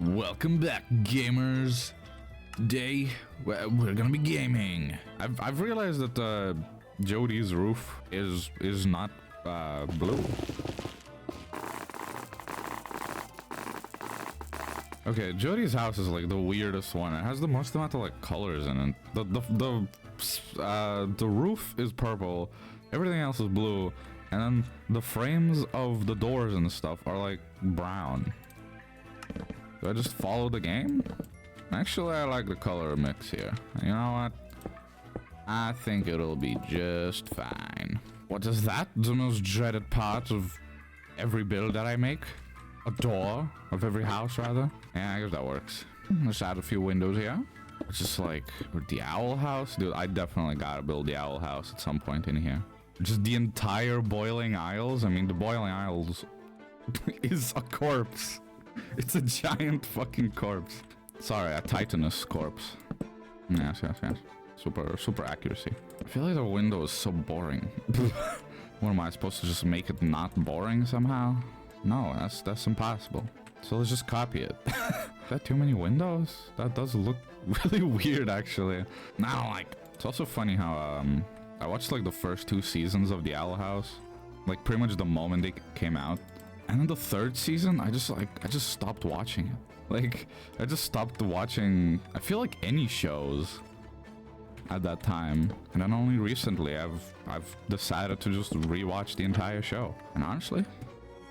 Welcome back, gamers. Today, we're gonna be gaming. I've realized that Jody's roof is not blue. Okay, Jody's house is like the weirdest one. It has the most amount of like colors in it. The roof is purple, everything else is blue, and then the frames of the doors and stuff are like brown. Do I just follow the game? Actually, I like the color mix here. You know what? I think it'll be just fine. What is that? The most dreaded part of every build that I make? A door of every house, rather? Yeah, I guess that works. Let's add a few windows here. It's just like the owl house. Dude, I definitely gotta build the owl house at some point in here. Just the entire boiling isles. I mean, the boiling isles is a corpse. It's a giant fucking corpse. Sorry, a titanous corpse. Yes. Super accuracy. I feel like the window is so boring. What am I supposed to just make it not boring somehow? No, that's impossible. So let's just copy it. Is that too many windows? That does look really weird, actually. Now, like, it's also funny how I watched like the first 2 seasons of the Owl House, like pretty much the moment they came out. And then the 3rd season, I just stopped watching it. Like, I just stopped watching, I feel like any shows at that time. And then only recently I've decided to just rewatch the entire show. And honestly,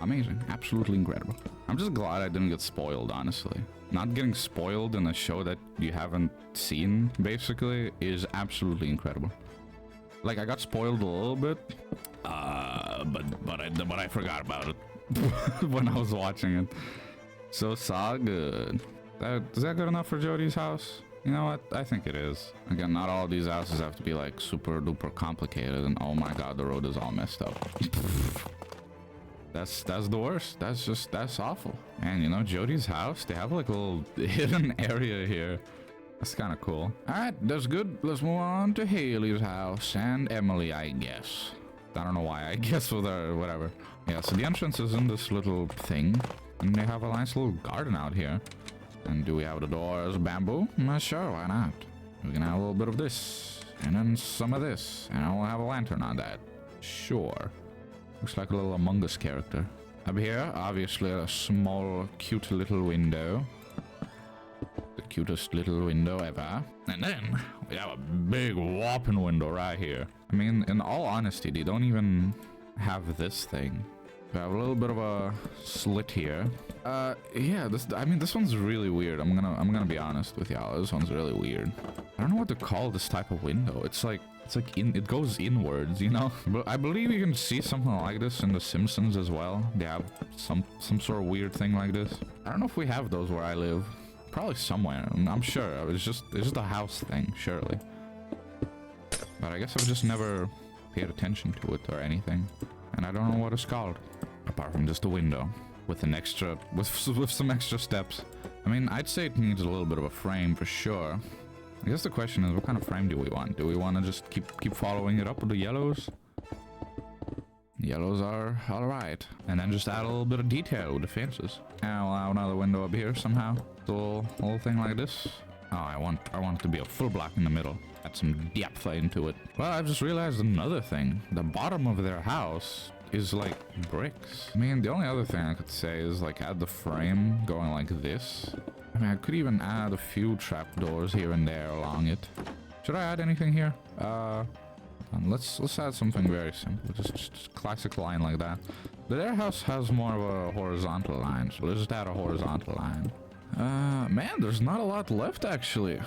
amazing. Absolutely incredible. I'm just glad I didn't get spoiled, honestly. Not getting spoiled in a show that you haven't seen, basically, is absolutely incredible. Like, I got spoiled a little bit, but I forgot about it. When I was watching it. So good. Is that good enough for Jody's house? You know what? I think it is. Again, not all of these houses have to be like super duper complicated and oh my god, the road is all messed up. That's the worst. That's awful. And you know, Jody's house, they have like a little hidden area here. That's kind of cool. Alright, that's good. Let's move on to Haley's house and Emily, I guess. I don't know why, I guess with her, whatever. Yeah, so the entrance is in this little thing, and they have a nice little garden out here. And do we have the doors bamboo? Sure, why not? We can have a little bit of this, and then some of this, and I'll have a lantern on that. Sure. Looks like a little Among Us character. Up here, obviously a small, cute little window. The cutest little window ever. And then we have a big whopping window right here. I mean, in all honesty, they don't even have this thing. We have a little bit of a slit here. Yeah, this one's really weird. I'm gonna be honest with y'all. This one's really weird. I don't know what to call this type of window. It's like it goes inwards, you know? But I believe you can see something like this in The Simpsons as well. They have some sort of weird thing like this. I don't know if we have those where I live. Probably somewhere. I'm sure. It's just a house thing, surely. But I guess I've just never paid attention to it or anything. And I don't know what it's called. Apart from just a window. With some extra steps. I mean, I'd say it needs a little bit of a frame for sure. I guess the question is, what kind of frame do we want? Do we want to just keep following it up with the yellows? Yellows are alright. And then just add a little bit of detail with the fences. And we'll have another window up here somehow. A little thing like this. Oh, I want it to be a full block in the middle. Add some depth into it. Well, I've just realized another thing. The bottom of their house is like bricks. I mean, the only other thing I could say is like add the frame going like this. I mean, I could even add a few trapdoors here and there along it. Should I add anything here? Let's add something very simple. Just classic line like that. Their house has more of a horizontal line, so let's just add a horizontal line. Man, there's not a lot left actually.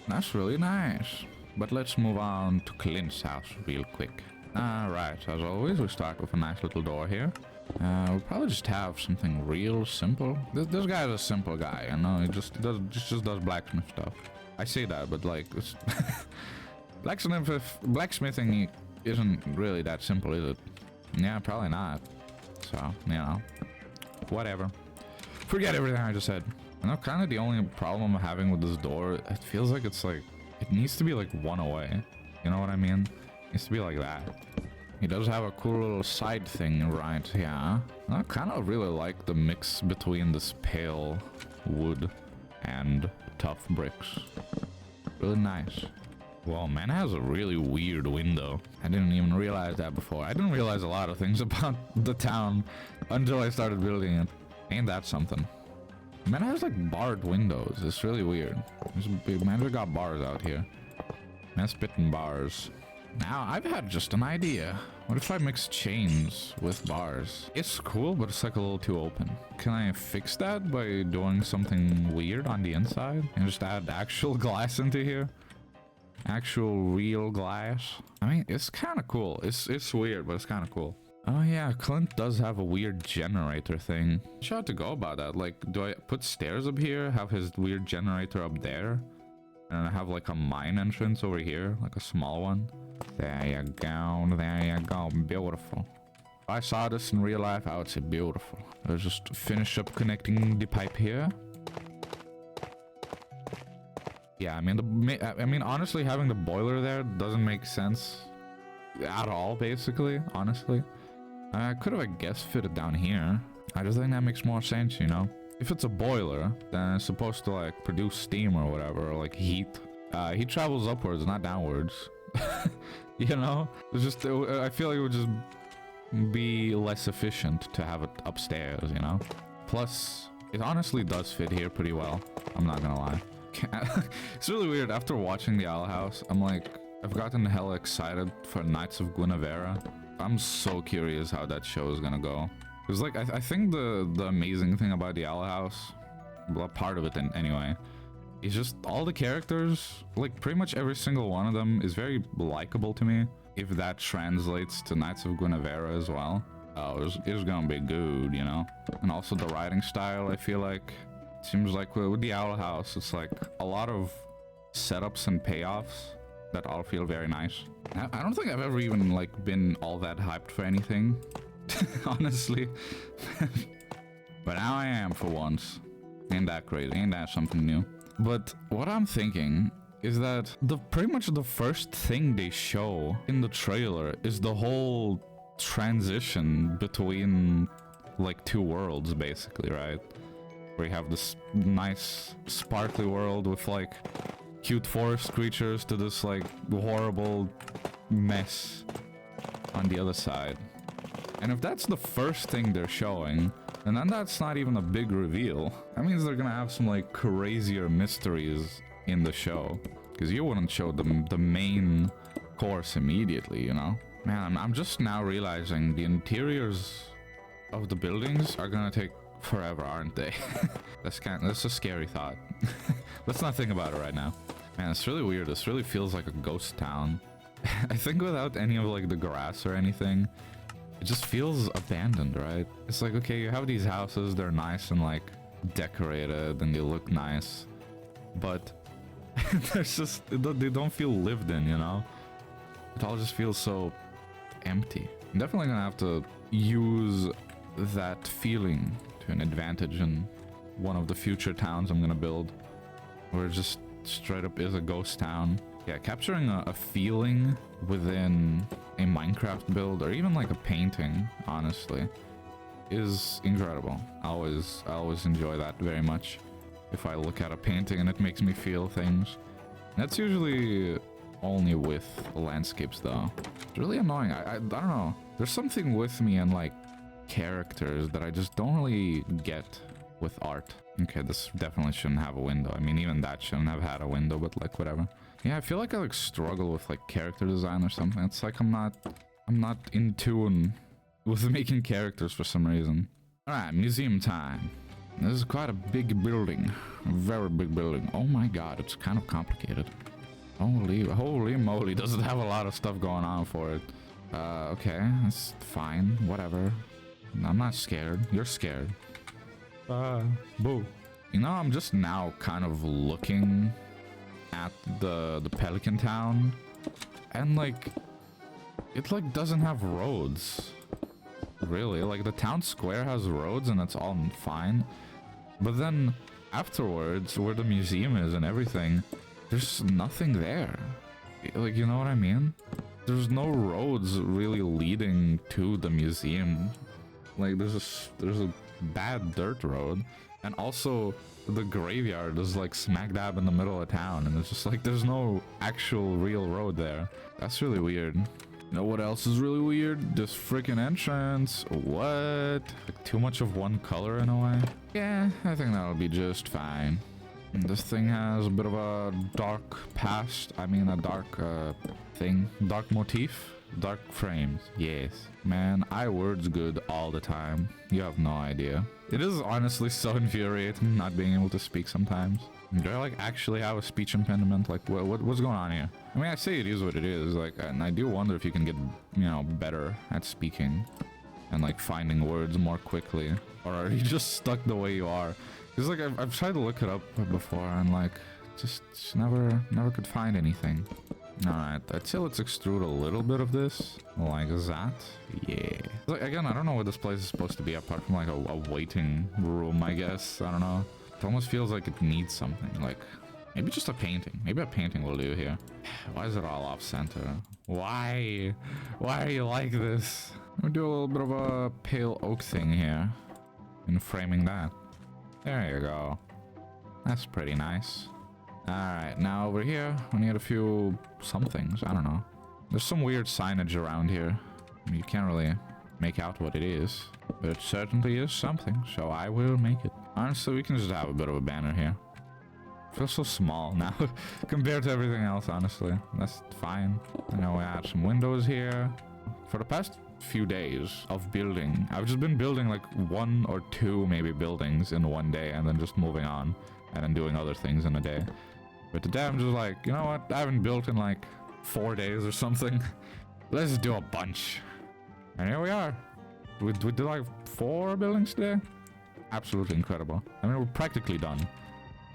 That's really nice. But let's move on to Clint's house real quick. Right, as always, we start with a nice little door here. We'll probably just have something real simple. This guy's a simple guy, you know, he just does blacksmith stuff. I say that, but like, it's blacksmithing isn't really that simple, is it? Yeah, probably not. So, you know, whatever. Forget everything I just said. You know, kind of the only problem I'm having with this door, it feels like it needs to be like one away. You know what I mean? It needs to be like that. He does have a cool little side thing right here. I kind of really like the mix between this pale wood and tough bricks. Really nice. Well, man, it has a really weird window. I didn't even realize that before. I didn't realize a lot of things about the town until I started building it. Ain't that something? Man, it has like barred windows. It's really weird. Man, we got bars out here. Man, spitting bars. Now, I've had just an idea. What if I mix chains with bars? It's cool, but it's like a little too open. Can I fix that by doing something weird on the inside? And just add actual glass into here? Actual real glass? I mean, it's kind of cool. It's weird, but it's kind of cool. Oh yeah, Clint does have a weird generator thing. How to go about that? Like, do I put stairs up here? Have his weird generator up there? And I have like a mine entrance over here, like a small one. There you go, there you go, beautiful. If I saw this in real life, I would say beautiful. Let's just finish up connecting the pipe here. Yeah, I mean, honestly, having the boiler there doesn't make sense at all, basically, honestly. I could have, I guess, fit it down here. I just think that makes more sense, you know? If it's a boiler, then it's supposed to, like, produce steam or whatever, or, like, heat. Heat travels upwards, not downwards. You know? It's just, I feel like it would just be less efficient to have it upstairs, you know? Plus, it honestly does fit here pretty well. I'm not gonna lie. It's really weird. After watching the Owl House, I'm like, I've gotten hella excited for Knights of Guinevere. I'm so curious how that show is gonna go. Because, like, I think the amazing thing about the Owl House, well, part of it anyway, is just all the characters, like, pretty much every single one of them is very likable to me. If that translates to Knights of Guinevere as well, oh, it's gonna be good, you know? And also the writing style, I feel like, seems like with the Owl House, it's like a lot of setups and payoffs that all feel very nice. I don't think I've ever even, like, been all that hyped for anything, honestly. But now I am for once. Ain't that crazy? Ain't that something new? But what I'm thinking is that pretty much the first thing they show in the trailer is the whole transition between, like, two worlds, basically, right? Where you have this nice sparkly world with, like, cute forest creatures to this, like, horrible mess on the other side. And if that's the first thing they're showing, and then that's not even a big reveal, that means they're gonna have some, like, crazier mysteries in the show. Because you wouldn't show them the main course immediately, you know? Man, I'm just now realizing the interiors of the buildings are gonna take forever, aren't they? That's a scary thought. Let's not think about it right now. Man, it's really weird. This really feels like a ghost town. I think without any of, like, the grass or anything, it just feels abandoned, right? It's like, okay, you have these houses, they're nice and, like, decorated and they look nice, but there's just, they don't feel lived in, you know? It all just feels so empty. I'm definitely gonna have to use that feeling to an advantage in one of the future towns I'm gonna build, where it just straight up is a ghost town. Yeah, capturing a feeling within a Minecraft build, or even like a painting, honestly, is incredible. I always enjoy that very much. If I look at a painting and it makes me feel things. That's usually only with landscapes, though. It's really annoying. I don't know. There's something with me and, like, characters that I just don't really get with art. Okay, this definitely shouldn't have a window. I mean, even that shouldn't have had a window, but, like, whatever. Yeah, I feel like I, like, struggle with, like, character design or something. It's like I'm not in tune with making characters for some reason. Alright, museum time. This is quite a big building. A very big building. Oh my god, it's kind of complicated. Holy moly, does it have a lot of stuff going on for it. Okay, that's fine, whatever. I'm not scared. You're scared. Boo. You know, I'm just now kind of looking at the Pelican Town, and, like, it, like, doesn't have roads. Really, like, the town square has roads and it's all fine, but then afterwards, where the museum is and everything, there's nothing there. Like, you know what I mean? There's no roads really leading to the museum. Like, there's a bad dirt road, And also, the graveyard is like smack dab in the middle of town, and it's just like there's no actual real road there. That's really weird. You know what else is really weird? This freaking entrance. What? Like too much of one color in a way? Yeah, I think that'll be just fine. And this thing has a bit of a dark past. I mean, a dark thing. Dark motif. Dark frames. Yes. Man, I words good all the time. You have no idea. It is honestly so infuriating not being able to speak sometimes. Do I like actually have a speech impediment? Like what's going on here? I mean, I say it is what it is, like, and I do wonder if you can get, you know, better at speaking and like finding words more quickly, or are you just stuck the way you are? Because like I've tried to look it up before and like just never could find anything. All right, I'd say let's extrude a little bit of this like that. Yeah. Like, again, I don't know what this place is supposed to be apart from like a waiting room, I guess. I don't know. It almost feels like it needs something, like maybe just a painting. Maybe a painting will do here. Why is it all off center? Why are you like this? We'll do a little bit of a pale oak thing here in framing that. There you go. That's pretty nice. Alright, now over here, we need a few somethings. I don't know. There's some weird signage around here. You can't really make out what it is, but it certainly is something, so I will make it. Honestly, we can just have a bit of a banner here. It feels so small now compared to everything else, honestly. That's fine. I know we add some windows here. For the past few days of building, I've just been building like 1 or 2 maybe buildings in one day and then just moving on and then doing other things in a day. But today I'm just like, you know what? I haven't built in like 4 days or something. Let's do a bunch. And here we are. We did like 4 buildings today. Absolutely incredible. I mean, we're practically done,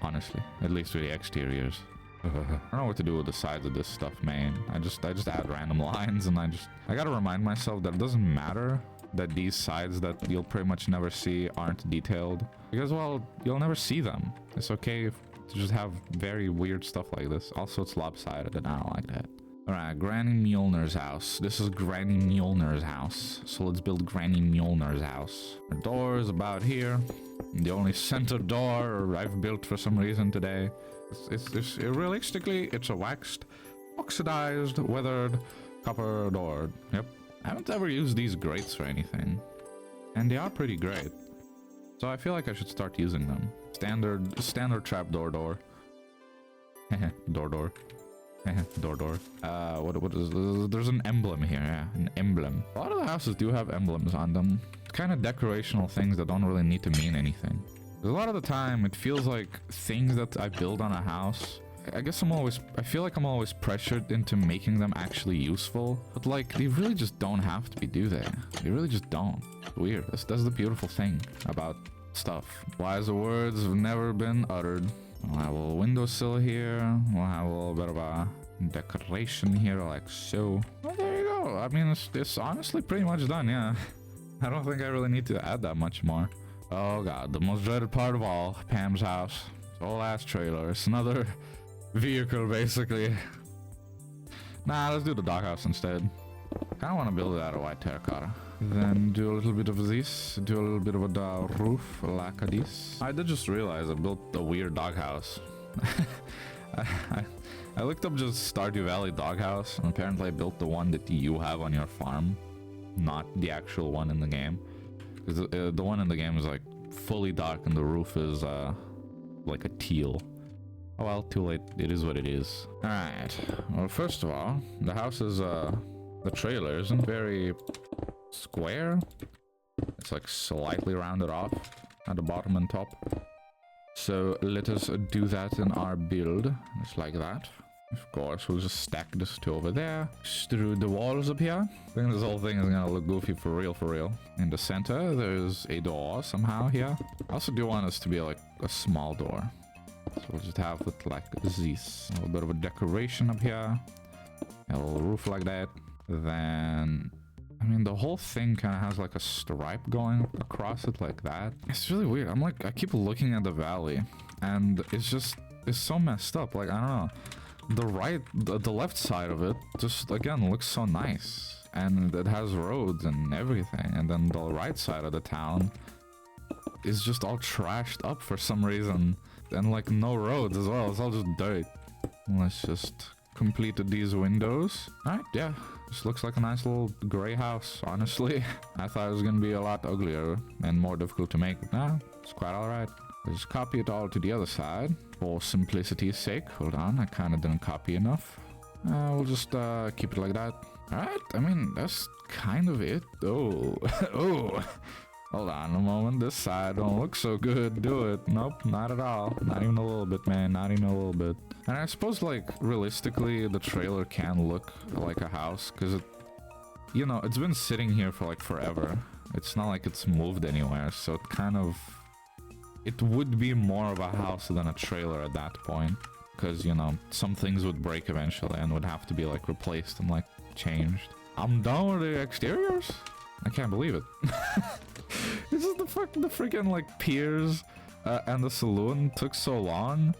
honestly. At least with the exteriors. I don't know what to do with the sides of this stuff, man. I just add random lines, and I gotta remind myself that it doesn't matter that these sides that you'll pretty much never see aren't detailed. Because, well, you'll never see them. It's okay to just have very weird stuff like this. Also, it's lopsided, and I don't like that. Alright, Granny Mjolnir's house. This is Granny Mjolnir's house. So let's build Granny Mjolnir's house. The door is about here. The only center door I've built for some reason today. It's realistically, it's a waxed, oxidized, weathered copper door. Yep. I haven't ever used these grates or anything. And they are pretty great. So I feel like I should start using them. Standard trapdoor door. door. door. What is this? There's an emblem here, yeah, an emblem. A lot of the houses do have emblems on them. It's kind of decorational things that don't really need to mean anything. A lot of the time, it feels like things that I build on a house, I feel like I'm always pressured into making them actually useful. But like, they really just don't have to be, do they? They really just don't. It's weird. That's the beautiful thing about stuff. Wiser words have never been uttered. We'll have a little windowsill here. We'll have a little bit of a decoration here like so. Well, there you go. I mean, it's honestly pretty much done, yeah. I don't think I really need to add that much more. Oh god, the most dreaded part of all, Pam's house. It's old ass trailer. It's another vehicle, basically. Nah, let's do the doghouse instead. Kinda wanna build it out of white terracotta. Then do a little bit of this, do a little bit of a roof like this. I did just realize I built a weird doghouse. I looked up just Stardew Valley doghouse, and apparently I built the one that you have on your farm, not the actual one in the game. Because the one in the game is like fully dark and the roof is like a teal. Oh well, too late. It is what it is. Alright. Well, first of all, the house is, the trailer isn't very square. It's like slightly rounded off at the bottom and top. So let us do that in our build. Just like that. Of course, we'll just stack this two over there. Extrude the walls up here. I think this whole thing is gonna look goofy for real. In the center, there's a door somehow here. I also do want this to be like a small door. So we'll just have it like this. A little bit of a decoration up here. A little roof like that. Then, I mean, the whole thing kind of has like a stripe going across it like that. It's really weird. I keep looking at the valley and it's so messed up. Like, I don't know. The left side of it just, again, looks so nice. And it has roads and everything. And then the right side of the town is just all trashed up for some reason. And like no roads as well. It's all just dirt. Let's just complete these windows. Alright, yeah. This looks like a nice little gray house, honestly. I thought it was gonna be a lot uglier and more difficult to make, but nah, it's quite alright. Let's copy it all to the other side for simplicity's sake. Hold on, I kind of didn't copy enough. We'll just keep it like that. Alright, I mean, that's kind of it. Oh, oh. Hold on a moment, this side don't look so good, do it. Nope, not at all. Not even a little bit, man, not even a little bit. And I suppose, like, realistically, the trailer can look like a house, because it, you know, it's been sitting here for, like, forever. It's not like it's moved anywhere, so it kind of... It would be more of a house than a trailer at that point, because, you know, some things would break eventually and would have to be, like, replaced and, like, changed. I'm done with the exteriors? I can't believe it. This is the freaking like piers and the saloon took so long,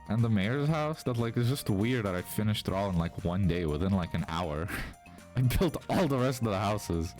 and the mayor's house that like is just weird that I finished it all in like one day within like an hour. I built all the rest of the houses.